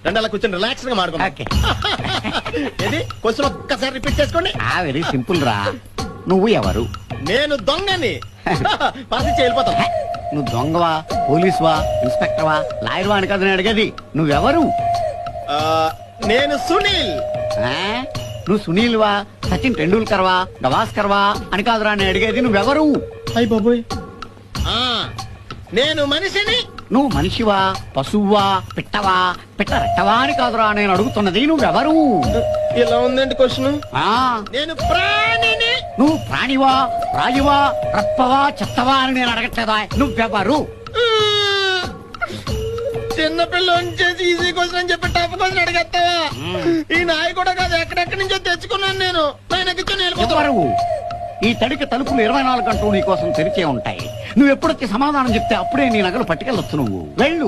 రెండలా కూర్చొని రిలాక్స్ గా మాడుకున్నాం. ఇది క్వశ్చన్ ఒక్కసారి రిపీట్ చేసుకోండి. వెరీ సింపుల్ రా. నువ్వు ఎవరు? నేను దొంగని. పాస్ ఇచ్చి వెళ్ళిపోతాం. నువ్వు దొంగవా, పోలీసువా, ఇన్స్పెక్టర్వా, లాయర్వా అని కదా నేను అడిగేది. నువ్వెవరు? నేను సునీల్. నువ్వు సునీల్వా, సచిన్ టెండూల్కర్వా, గవాస్కర్వా అని కాదురా నేను అడిగేది. నువ్వెవరు? అయ్య బాబోయ్, నేను మనిషిని. నువ్వు మనిషివా, పశువువా, పిట్టవా, పిట్ట రెట్టవా అని కాదురా నేను అడుగుతున్నది. నువ్వెవరు? ఇలా ఉందండి క్వశ్చన్. నేను ప్రాణిని. నువ్వు ప్రాణివా, రాయువా, రప్పవా, చెత్తవా అని నేను అడగట్లేదా. నువ్వెవరు? చిన్నపిల్లని చేసి ఈజీ క్వశ్చన్ అని చెప్పి టఫ్ క్వశ్చన్ అడిగేస్తావా? ఈ నాయ కూడా కాదు, ఎక్కడెక్కడి నుంచో తెచ్చుకున్నాను నేను. ఎవరు? ఈ తడికి తలుపులు 24 గంటలు నీ కోసం తెరిచే ఉంటాయి. నువ్వు ఎప్పుడొచ్చి సమాధానం చెప్తే అప్పుడే నీ నగలు పట్టుకెళ్ళొచ్చు. నువ్వు వెళ్ళు.